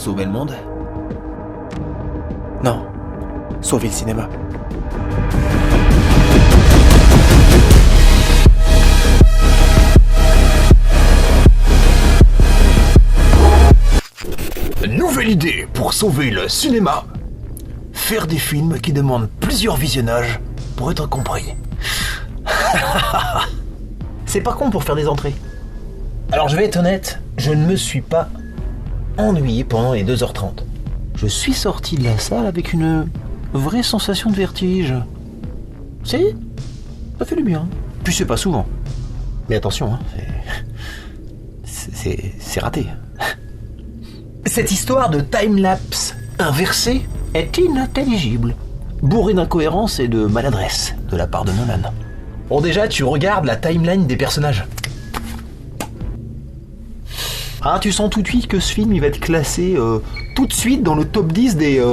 sauver le monde? Non, sauver le cinéma. Nouvelle idée pour sauver le cinéma. Faire des films qui demandent plusieurs visionnages pour être compris. C'est pas con pour faire des entrées. Alors je vais être honnête, je ne me suis pas ennuyé pendant les 2h30. Je suis sorti de la salle avec une vraie sensation de vertige. Si, ça fait du bien. Puis c'est pas souvent. Mais attention, hein, c'est raté. Cette histoire de time-lapse inversé est inintelligible, bourré d'incohérences et de maladresse de la part de Nolan. Bon, déjà, tu regardes la timeline des personnages. Ah, tu sens tout de suite que ce film il va être classé tout de suite dans le top 10 des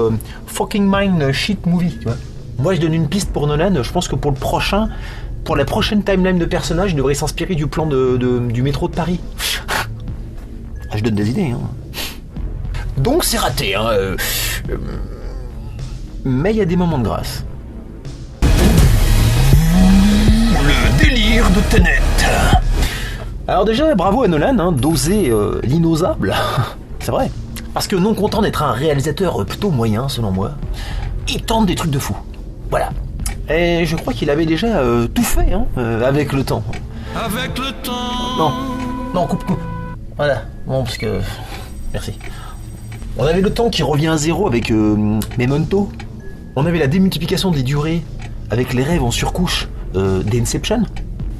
fucking mind shit movies, tu vois. Moi, je donne une piste pour Nolan. Je pense que pour la prochaine timeline de personnages, il devrait s'inspirer du plan du métro de Paris. Je donne des idées, hein. Donc c'est raté, hein. Mais il y a des moments de grâce. Le délire de Tenet. Alors déjà, bravo à Nolan, hein, d'oser l'inosable. C'est vrai. Parce que non content d'être un réalisateur plutôt moyen, selon moi, il tente des trucs de fou. Voilà. Et je crois qu'il avait déjà tout fait, hein, avec le temps. Avec le temps. Non, coupe. Voilà. Bon, parce que... Merci. On avait le temps qui revient à zéro avec Memento. On avait la démultiplication des durées avec les rêves en surcouche d'Inception.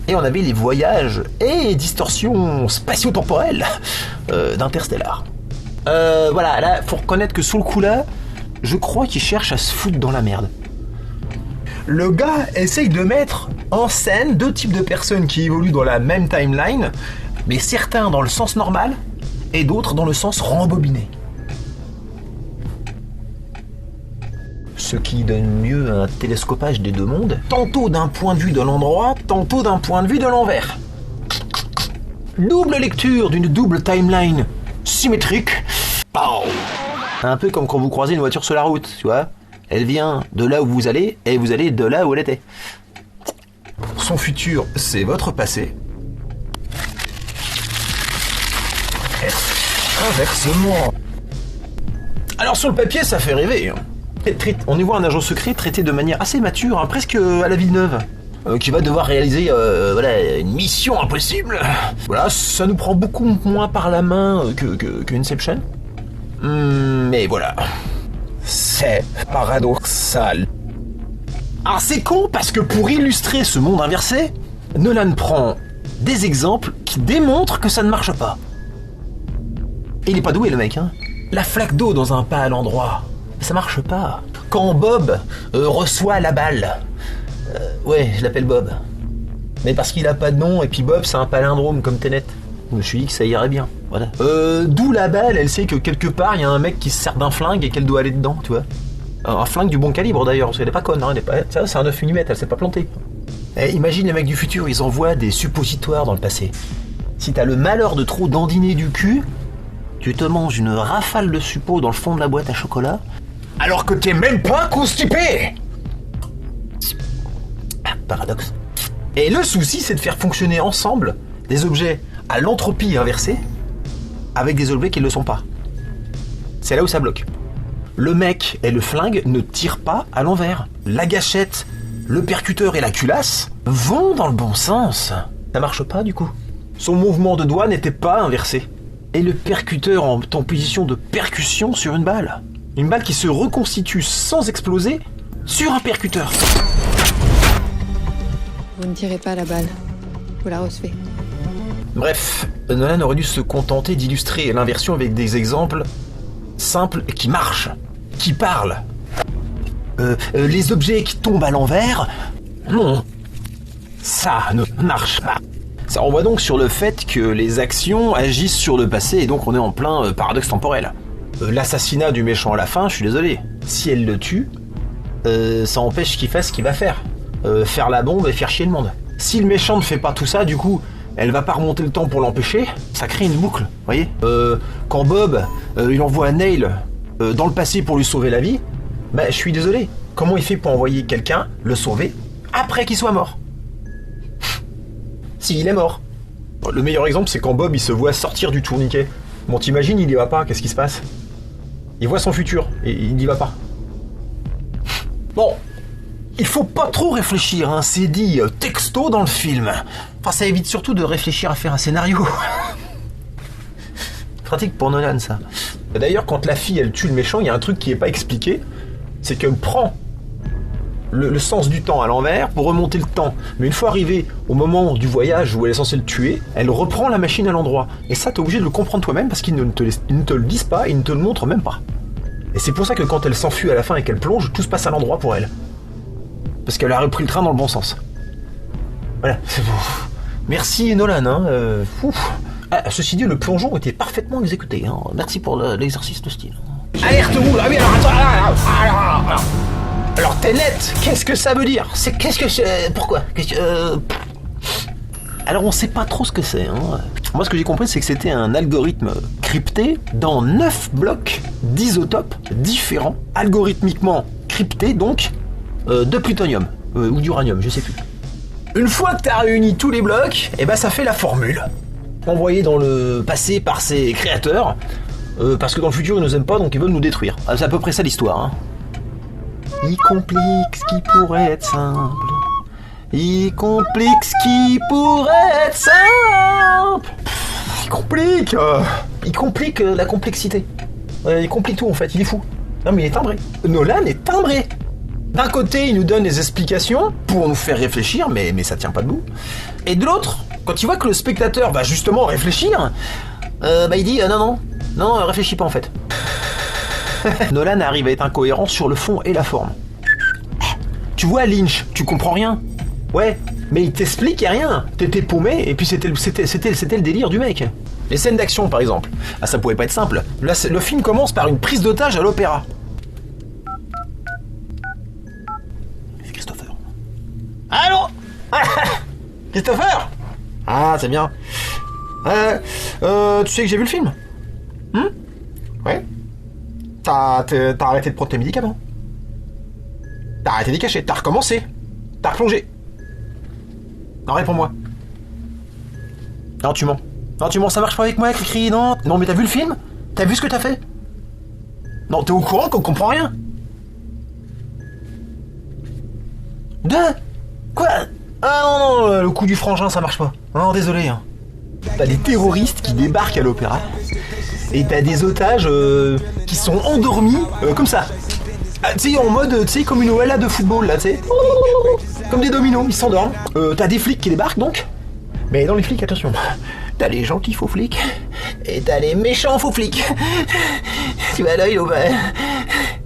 Et on avait les voyages et distorsions spatio-temporelles d'Interstellar. Voilà, là, faut reconnaître que sous le coup là, je crois qu'il cherche à se foutre dans la merde. Le gars essaye de mettre en scène deux types de personnes qui évoluent dans la même timeline, mais certains dans le sens normal et d'autres dans le sens rembobiné. Ce qui donne lieu à un télescopage des deux mondes, tantôt d'un point de vue de l'endroit, tantôt d'un point de vue de l'envers. Double lecture d'une double timeline symétrique. Pow. Un peu comme quand vous croisez une voiture sur la route, tu vois. Elle vient de là où vous allez, et vous allez de là où elle était. Son futur, c'est votre passé. Inversement. Alors sur le papier, ça fait rêver, hein. On y voit un agent secret traité de manière assez mature, hein, presque à la Villeneuve, qui va devoir réaliser une mission impossible. Voilà, ça nous prend beaucoup moins par la main que Inception. Mais voilà, c'est paradoxal. Alors c'est con parce que pour illustrer ce monde inversé, Nolan prend des exemples qui démontrent que ça ne marche pas. Et il est pas doué le mec, hein. La flaque d'eau dans un pas à l'endroit. Ça marche pas. Quand Bob reçoit la balle, ouais, je l'appelle Bob. Mais parce qu'il a pas de nom, et puis Bob c'est un palindrome comme Tenet. Je me suis dit que ça irait bien. Voilà. D'où la balle, elle sait que quelque part il y a un mec qui se sert d'un flingue et qu'elle doit aller dedans, tu vois. Un flingue du bon calibre d'ailleurs, parce qu'elle est pas conne, hein, ça c'est un 9 mm, elle s'est pas plantée. Et imagine les mecs du futur, ils envoient des suppositoires dans le passé. Si t'as le malheur de trop dandiner du cul, tu te manges une rafale de suppos dans le fond de la boîte à chocolat, alors que t'es même pas constipé. Paradoxe. Et le souci, c'est de faire fonctionner ensemble des objets à l'entropie inversée avec des objets qui ne le sont pas. C'est là où ça bloque. Le mec et le flingue ne tirent pas à l'envers. La gâchette, le percuteur et la culasse vont dans le bon sens. Ça marche pas du coup. Son mouvement de doigt n'était pas inversé. Et le percuteur en position de percussion sur une balle. Une balle qui se reconstitue sans exploser sur un percuteur. Vous ne tirez pas la balle. Vous la recevez. Bref, Nolan aurait dû se contenter d'illustrer l'inversion avec des exemples simples et qui marchent, qui parlent. Les objets qui tombent à l'envers, non, ça ne marche pas. Ça renvoie donc sur le fait que les actions agissent sur le passé et donc on est en plein paradoxe temporel. L'assassinat du méchant à la fin, je suis désolé. Si elle le tue, ça empêche qu'il fasse ce qu'il va faire. Faire la bombe et faire chier le monde. Si le méchant ne fait pas tout ça, du coup, elle va pas remonter le temps pour l'empêcher, ça crée une boucle, vous voyez. Quand Bob, il envoie Neil dans le passé pour lui sauver la vie, bah je suis désolé, comment il fait pour envoyer quelqu'un le sauver après qu'il soit mort? Si, il est mort. Le meilleur exemple, c'est quand Bob, il se voit sortir du tourniquet. Bon, t'imagines, il y va pas, qu'est-ce qui se passe? Il voit son futur, et il n'y va pas. Bon, il faut pas trop réfléchir, hein, c'est dit texto dans le film. Enfin, ça évite surtout de réfléchir à faire un scénario. Pratique pour Nolan, ça. D'ailleurs, quand la fille, elle tue le méchant, il y a un truc qui est pas expliqué, c'est qu'elle prend le sens du temps à l'envers pour remonter le temps. Mais une fois arrivée au moment du voyage où elle est censée le tuer, elle reprend la machine à l'endroit. Et ça, t'es obligé de le comprendre toi-même parce qu'ils ne te le disent pas, ils ne te le montrent même pas. Et c'est pour ça que quand elle s'enfuit à la fin et qu'elle plonge, tout se passe à l'endroit pour elle. Parce qu'elle a repris le train dans le bon sens. Voilà, c'est bon. Merci Nolan, hein. Ah, ceci dit, le plongeon était parfaitement exécuté, hein. Merci pour l'exercice de style. Alerte rouge. Ah oui, alors attends, alors Tenet, qu'est-ce que ça veut dire? Pourquoi? Alors on sait pas trop ce que c'est, hein. Moi ce que j'ai compris c'est que c'était un algorithme crypté dans 9 blocs d'isotopes différents, algorithmiquement cryptés donc, de plutonium, ou d'uranium, je sais plus. Une fois que t'as réuni tous les blocs, et ben ça fait la formule, envoyée dans le passé par ses créateurs, parce que dans le futur ils nous aiment pas donc ils veulent nous détruire. C'est à peu près ça l'histoire, hein. Il complique ce qui pourrait être simple. Il complique ce qui pourrait être simple. Il complique la complexité. Il complique tout en fait, il est fou. Non mais il est timbré. Nolan est timbré. D'un côté, il nous donne des explications pour nous faire réfléchir, mais ça tient pas debout. Et de l'autre, quand il voit que le spectateur va justement réfléchir, il dit non, réfléchis pas en fait. Nolan arrive à être incohérent sur le fond et la forme. Tu vois Lynch, tu comprends rien. Ouais, mais il t'explique rien. T'étais paumé et puis c'était le délire du mec. Les scènes d'action par exemple. Ah ça pouvait pas être simple. Là, le film commence par une prise d'otage à l'opéra. C'est Christopher. Allô? Christopher? Ah c'est bien. Tu sais que j'ai vu le film? Ouais. T'as arrêté de prendre tes médicaments. T'as arrêté d'y cacher, t'as recommencé. T'as replongé. Non, réponds-moi. Non, tu mens. Non, tu mens, ça marche pas avec moi, Cricri, non. Non, mais t'as vu le film? T'as vu ce que t'as fait? Non, t'es au courant qu'on comprend rien? Quoi? Ah non, le coup du frangin, ça marche pas. Non, désolé. Hein. T'as des terroristes qui débarquent à l'opéra. Et t'as des otages qui sont endormis comme ça. Ah, tu sais, en mode, tu sais, comme une OLA de football, là, tu sais. Comme des dominos, ils s'endorment. T'as des flics qui débarquent, donc. Mais dans les flics, attention. T'as les gentils faux flics. Et t'as les méchants faux flics. Tu vas à l'œil, au bas.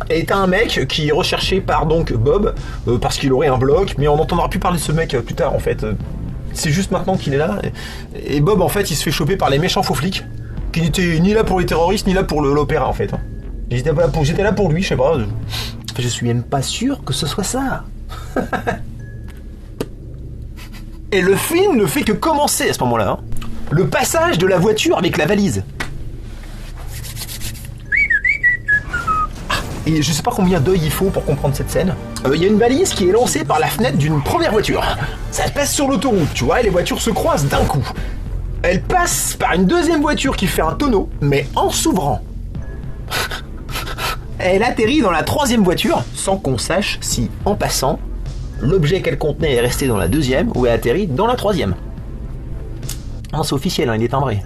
Et t'as un mec qui est recherché par, donc, Bob, parce qu'il aurait un bloc, mais on n'entendra plus parler de ce mec plus tard, en fait. C'est juste maintenant qu'il est là. Et Bob, en fait, il se fait choper par les méchants faux flics. Qui n'était ni là pour les terroristes, ni là pour l'opéra, en fait. J'étais là pour lui, je sais pas. Je suis même pas sûr que ce soit ça. Et le film ne fait que commencer à ce moment-là. Hein. Le passage de la voiture avec la valise. Et je sais pas combien d'œils il faut pour comprendre cette scène. Il y a une valise qui est lancée par la fenêtre d'une première voiture. Ça passe sur l'autoroute, tu vois, et les voitures se croisent d'un coup. Elle passe par une deuxième voiture qui fait un tonneau, mais en s'ouvrant. Elle atterrit dans la troisième voiture, sans qu'on sache si, en passant, l'objet qu'elle contenait est resté dans la deuxième ou est atterri dans la troisième. Non, c'est officiel, hein, il est timbré.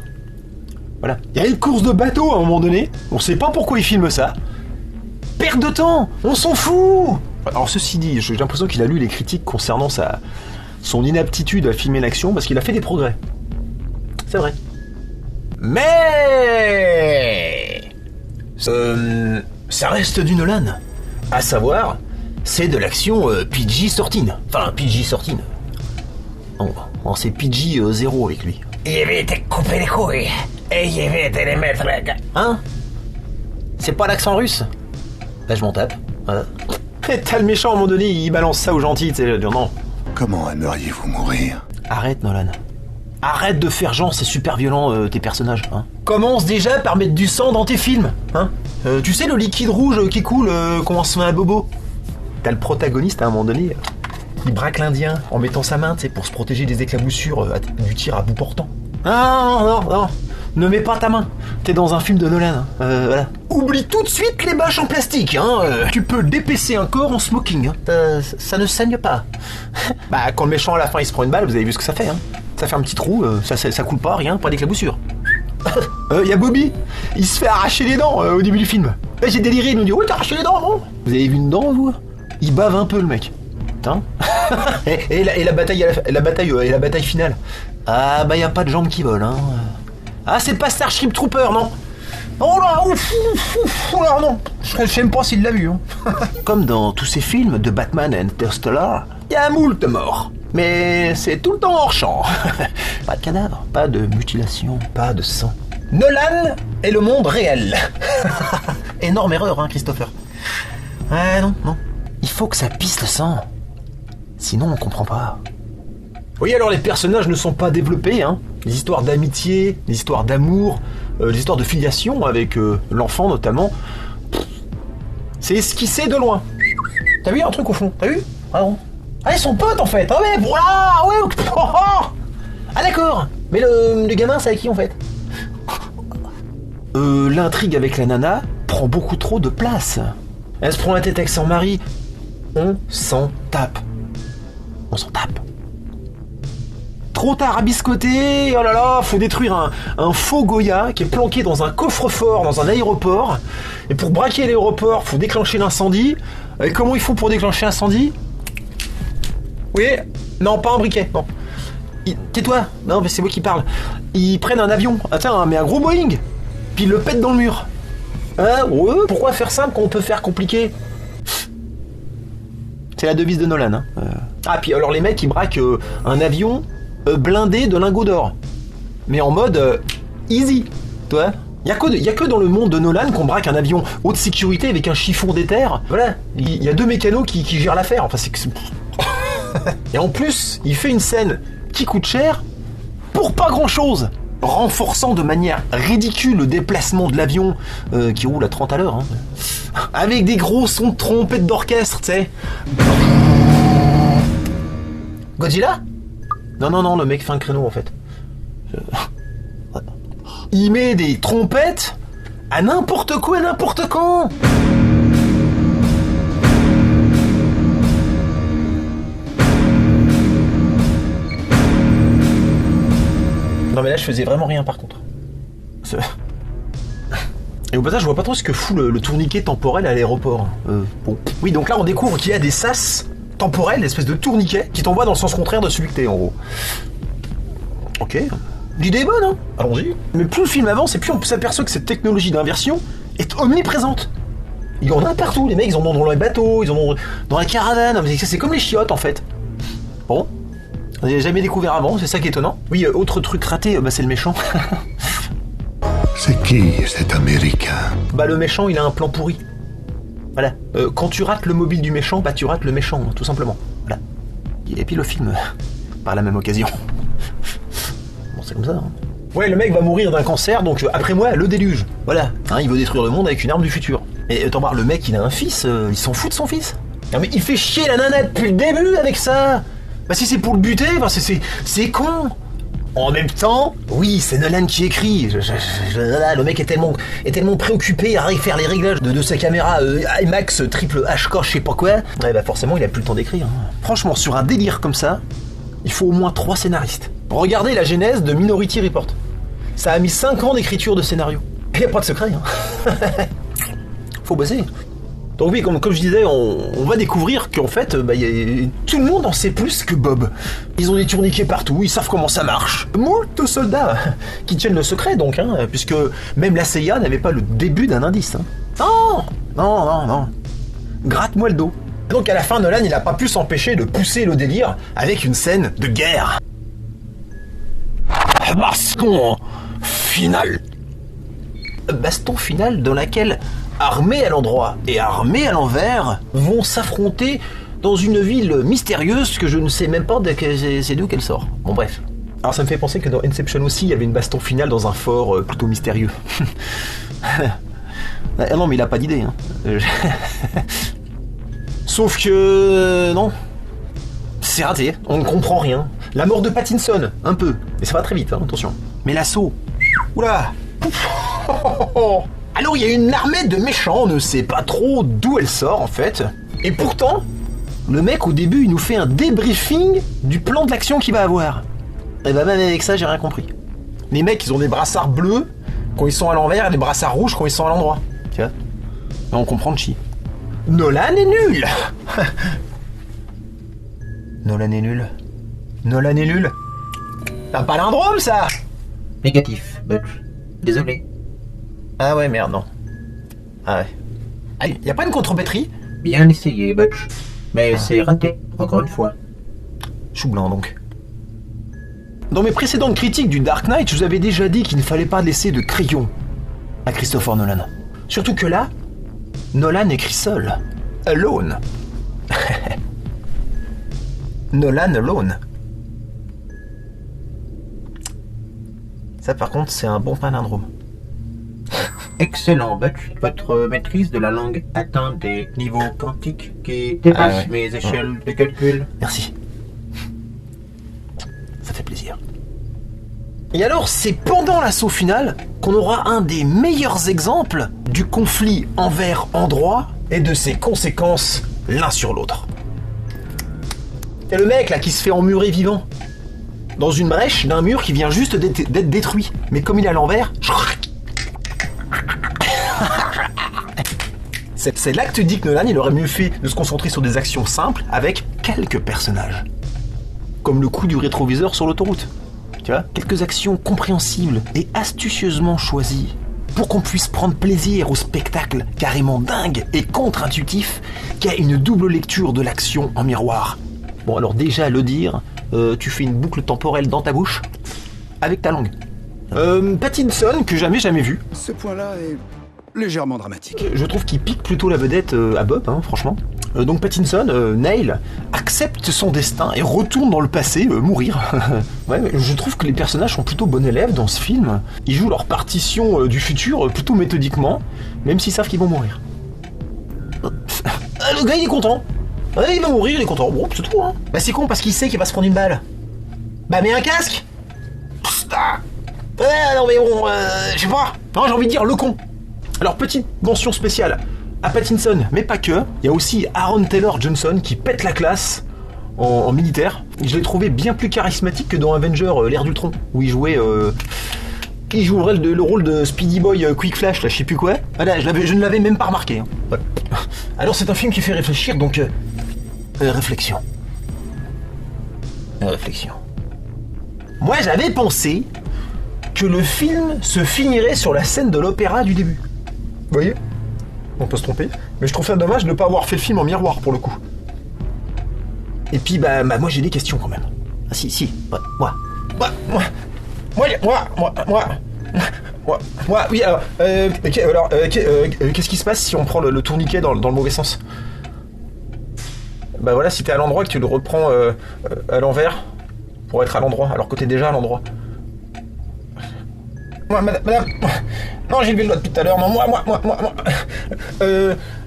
Voilà. Il y a une course de bateau à un moment donné, on sait pas pourquoi il filme ça. Perte de temps, on s'en fout. Alors ceci dit, j'ai l'impression qu'il a lu les critiques concernant son inaptitude à filmer l'action parce qu'il a fait des progrès. C'est vrai. Mais ça reste du Nolan. À savoir, c'est de l'action PG-13. Enfin, PG-13. On c'est PG-0 avec lui. Il va te couper les couilles et il va te les mettre. Hein? C'est pas l'accent russe? Là, je m'en tape. Voilà. Et t'as le méchant à un moment donné, il balance ça aux gentils, tu sais, non. Comment aimeriez-vous mourir? Arrête, Nolan. Arrête de faire genre c'est super violent tes personnages. Hein. Commence déjà par mettre du sang dans tes films. Hein. Tu sais le liquide rouge qui coule quand on se fait un bobo. T'as le protagoniste à un moment donné, il braque l'Indien en mettant sa main, tu sais, pour se protéger des éclaboussures du tir à bout portant. Non, ne mets pas ta main. T'es dans un film de Nolan. Hein. Voilà. Oublie tout de suite les bâches en plastique. Hein. Tu peux dépecer un corps en smoking. Hein. Ça ne saigne pas. Bah quand le méchant à la fin il se prend une balle, vous avez vu ce que ça fait. Hein. Ça fait un petit trou, ça coule pas, rien, pas d'éclaboussure. Y a Bobby, il se fait arracher les dents au début du film. Là j'ai déliré, il nous dit ouais t'as arraché les dents, non? Vous avez vu une dent vous? Il bave un peu le mec. Putain. et la bataille finale. Ah bah y a pas de jambes qui volent hein. Ah c'est pas Starship Trooper non. Oh là, oh non, je sais même pas s'il l'a vu. Hein. Comme dans tous ces films de Batman et Interstellar, y a un moult mort. Mais c'est tout le temps hors champ. Pas de cadavre, pas de mutilation, pas de sang. Nolan est le monde réel. Énorme erreur, hein, Christopher. Ouais, non. Il faut que ça pisse le sang. Sinon, on comprend pas. Oui, alors les personnages ne sont pas développés, hein. Les histoires d'amitié, les histoires d'amour, les histoires de filiation avec l'enfant notamment. C'est esquissé de loin. T'as vu un truc au fond? T'as vu? Ah bon. Ah, ils sont potes en fait. Ah ouais, voilà, ouais. Ah d'accord. Mais le gamin, c'est avec qui en fait? L'intrigue avec la nana prend beaucoup trop de place. Elle se prend la tête avec son mari. On s'en tape. Trop tard à biscotter, oh là là, faut détruire un faux Goya qui est planqué dans un coffre-fort dans un aéroport. Et pour braquer l'aéroport, faut déclencher l'incendie. Et comment il faut pour déclencher l'incendie? Oui, non, pas un briquet, non. Tais-toi, non, mais c'est moi qui parle. Ils prennent un avion, mais un gros Boeing, puis ils le pètent dans le mur. Hein, ouais, pourquoi faire simple quand on peut faire compliqué? C'est la devise de Nolan. Hein. Ah, puis alors les mecs, ils braquent un avion blindé de lingots d'or. Mais en mode easy, tu vois. Y a que dans le monde de Nolan qu'on braque un avion haute sécurité avec un chiffon d'éther. Voilà, il y a 2 mécanos qui gèrent l'affaire. Enfin, c'est que... Et en plus, il fait une scène qui coûte cher pour pas grand-chose, renforçant de manière ridicule le déplacement de l'avion qui roule à 30 à l'heure. Hein. Avec des gros sons de trompette d'orchestre, tu sais. Godzilla? Non, le mec fait un créneau en fait. Il met des trompettes à n'importe quoi, n'importe quand. Non mais là je faisais vraiment rien par contre. Et au passage je vois pas trop ce que fout le tourniquet temporel à l'aéroport. Bon. Oui donc là on découvre qu'il y a des sas temporels, une espèce de tourniquet qui t'envoie dans le sens contraire de celui que t'es en gros. Ok. L'idée est bonne hein. Allons-y. Mais plus le film avance et plus on s'aperçoit que cette technologie d'inversion est omniprésente. Il y en a partout, les mecs ils en ont dans les bateaux, ils en ont dans la caravane, c'est comme les chiottes en fait. Bon. Vous n'avez jamais découvert avant, c'est ça qui est étonnant. Oui, autre truc raté, c'est le méchant. C'est qui cet Américain? Le méchant, il a un plan pourri. Voilà. Quand tu rates le mobile du méchant, tu rates le méchant, tout simplement. Voilà. Et puis le film, par la même occasion. Bon, c'est comme ça. Hein. Ouais, le mec va mourir d'un cancer, donc après moi, le déluge. Voilà. Hein, il veut détruire le monde avec une arme du futur. Et t'en parles, le mec, il a un fils, il s'en fout de son fils. Non mais il fait chier la nana depuis le début avec ça. Si c'est pour le buter, c'est con. En même temps, oui, c'est Nolan qui écrit. Le mec est tellement préoccupé à faire les réglages de sa caméra IMAX triple HK, je sais pas quoi. Ouais, forcément, il a plus le temps d'écrire. Hein. Franchement, sur un délire comme ça, il faut au moins 3 scénaristes. Regardez la genèse de Minority Report. Ça a mis 5 ans d'écriture de scénario. Il n'y a pas de secret. Hein. Faut bosser. Donc oui, comme je disais, on va découvrir qu'en fait, tout le monde en sait plus que Bob. Ils ont des tourniquets partout, ils savent comment ça marche. Moult soldats qui tiennent le secret donc, hein, puisque même la CIA n'avait pas le début d'un indice. Hein. Non. Gratte-moi le dos. Donc à la fin, Nolan, il n'a pas pu s'empêcher de pousser le délire avec une scène de guerre. Baston final. Baston final dans laquelle armés à l'endroit et armés à l'envers vont s'affronter dans une ville mystérieuse que je ne sais même pas c'est d'où qu'elle sort. Bon bref. Alors ça me fait penser que dans Inception aussi, il y avait une baston finale dans un fort plutôt mystérieux. Ah non, mais il a pas d'idée. Hein. Sauf que... non. C'est raté, on ne comprend rien. La mort de Pattinson, un peu. Mais ça va très vite, hein, attention. Mais l'assaut... Oula. Alors il y a une armée de méchants, on ne sait pas trop d'où elle sort en fait. Et pourtant, le mec au début il nous fait un débriefing du plan de l'action qu'il va avoir. Et bah même avec ça j'ai rien compris. Les mecs ils ont des brassards bleus quand ils sont à l'envers et des brassards rouges quand ils sont à l'endroit. Tu vois. Là on comprend le chi. Nolan est nul. Nolan est nul. Nolan est nul. T'as pas palindrome ça. Négatif, Butch. Désolé. Ah ouais merde non. Ah ouais. Allez, y a pas une contre-batterie? Bien essayé, Butch. Mais c'est raté, encore une fois. Chou blanc donc. Dans mes précédentes critiques du Dark Knight, je vous avais déjà dit qu'il ne fallait pas laisser de crayon à Christopher Nolan. Surtout que là, Nolan écrit seul. Alone. Nolan alone. Ça par contre, c'est un bon palindrome. Excellent, Butch. Votre maîtrise de la langue atteint des niveaux quantiques qui dépassent mes échelles de calcul. Merci. Ça fait plaisir. Et alors, c'est pendant l'assaut final qu'on aura un des meilleurs exemples du conflit envers-endroit et de ses conséquences l'un sur l'autre. Et le mec là qui se fait emmurer vivant dans une brèche d'un mur qui vient juste d'être détruit. Mais comme il est à l'envers... C'est là que tu dis que Nolan, il aurait mieux fait de se concentrer sur des actions simples avec quelques personnages. Comme le coup du rétroviseur sur l'autoroute. Tu vois, quelques actions compréhensibles et astucieusement choisies pour qu'on puisse prendre plaisir au spectacle carrément dingue et contre-intuitif qui a une double lecture de l'action en miroir. Bon alors déjà à le dire, tu fais une boucle temporelle dans ta bouche avec ta langue. Pattinson, que jamais vu. Ce point-là est légèrement dramatique. Je trouve qu'il pique plutôt la vedette à Bob, hein, franchement. Donc Pattinson, Neil, accepte son destin et retourne dans le passé mourir. Ouais, je trouve que les personnages sont plutôt bons élèves dans ce film. Ils jouent leur partition du futur plutôt méthodiquement, même s'ils savent qu'ils vont mourir. Le gars il est content. Ouais, il va mourir, il est content. Bon, c'est tout, hein. Bah c'est con parce qu'il sait qu'il va se prendre une balle. Bah mets un casque. Ouais, non mais bon, je sais pas. Non, j'ai envie de dire le con. Alors, petite mention spéciale à Pattinson, mais pas que. Il y a aussi Aaron Taylor Johnson qui pète la classe en militaire. Je l'ai trouvé bien plus charismatique que dans Avenger, l'ère d'Ultron, où il jouait... il jouerait le rôle de Speedy Boy Quick Flash, là, je sais plus quoi. Voilà, je ne l'avais même pas remarqué. Hein. Ouais. Alors, c'est un film qui fait réfléchir, donc... réflexion. Réflexion. Moi, j'avais pensé que le film se finirait sur la scène de l'opéra du début. Vous voyez ? On peut se tromper, mais je trouve ça dommage de ne pas avoir fait le film en miroir pour le coup. Et puis bah moi j'ai des questions quand même. Ah si, oui alors, qu'est-ce qui se passe si on prend le tourniquet dans le mauvais sens ? Bah voilà, si t'es à l'endroit et que tu le reprends à l'envers pour être à l'endroit, alors que t'es déjà à l'endroit. Moi, madame, non, j'ai levé le doigt depuis tout à l'heure, non, moi.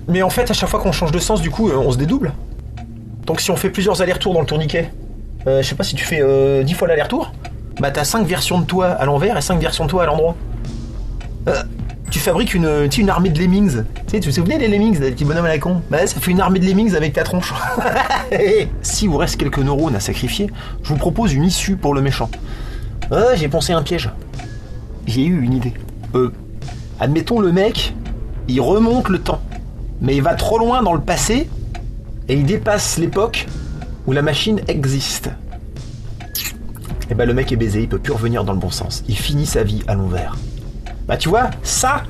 Mais en fait, à chaque fois qu'on change de sens, du coup, on se dédouble. Donc si on fait plusieurs allers-retours dans le tourniquet, je sais pas si tu fais 10 fois l'aller-retour, bah t'as 5 versions de toi à l'envers et 5 versions de toi à l'endroit. Tu fabriques une armée de lemmings. Tu te souviens des lemmings, des petits bonhommes à la con ? Bah ça fait une armée de lemmings avec ta tronche. Si vous reste quelques neurones à sacrifier, je vous propose une issue pour le méchant. J'ai pensé à un piège. J'ai eu une idée. Admettons le mec, il remonte le temps, mais il va trop loin dans le passé et il dépasse l'époque où la machine existe. Et bah le mec est baisé, il peut plus revenir dans le bon sens. Il finit sa vie à l'envers. Bah tu vois, ça,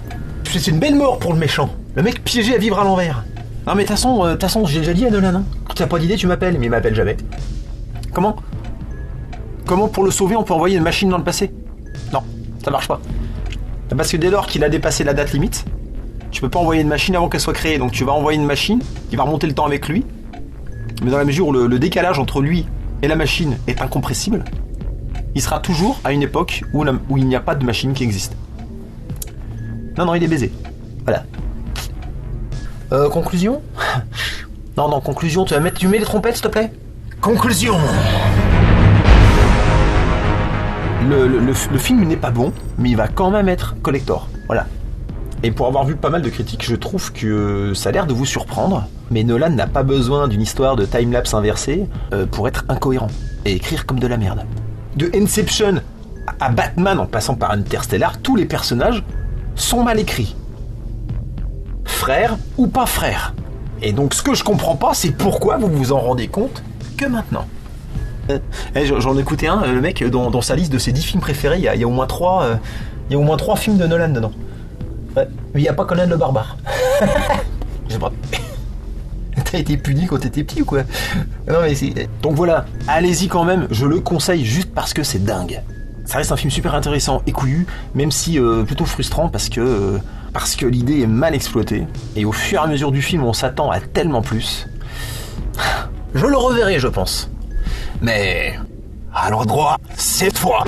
c'est une belle mort pour le méchant. Le mec piégé à vivre à l'envers. Non mais de toute façon, j'ai déjà dit à Nolan, hein. Quand t'as pas d'idée, tu m'appelles, mais il m'appelle jamais. Comment pour le sauver, on peut envoyer une machine dans le passé ? Non, ça marche pas. Parce que dès lors qu'il a dépassé la date limite, tu peux pas envoyer une machine avant qu'elle soit créée. Donc tu vas envoyer une machine qui va remonter le temps avec lui. Mais dans la mesure où le décalage entre lui et la machine est incompressible, il sera toujours à une époque où il n'y a pas de machine qui existe. Non, il est baisé. Voilà. Conclusion? Non, conclusion, tu mets les trompettes, s'il te plaît? Conclusion! Le film n'est pas bon, mais il va quand même être collector. Voilà. Et pour avoir vu pas mal de critiques, je trouve que ça a l'air de vous surprendre, mais Nolan n'a pas besoin d'une histoire de time-lapse inversée pour être incohérent et écrire comme de la merde. De Inception à Batman en passant par Interstellar, tous les personnages sont mal écrits. Frères ou pas frères. Et donc ce que je comprends pas, c'est pourquoi vous vous en rendez compte que maintenant. J'en écoutais un, le mec, dans sa liste de ses 10 films préférés, il y a au moins 3 films de Nolan dedans. Ouais. Mais il n'y a pas Conan le Barbare. Je sais pas. T'as été puni quand t'étais petit ou quoi? Non mais c'est... Donc voilà, allez-y quand même, je le conseille juste parce que c'est dingue. Ça reste un film super intéressant et couillu, même si plutôt frustrant parce que l'idée est mal exploitée. Et au fur et à mesure du film, on s'attend à tellement plus. Je le reverrai, je pense. Mais... alors droit, cette fois.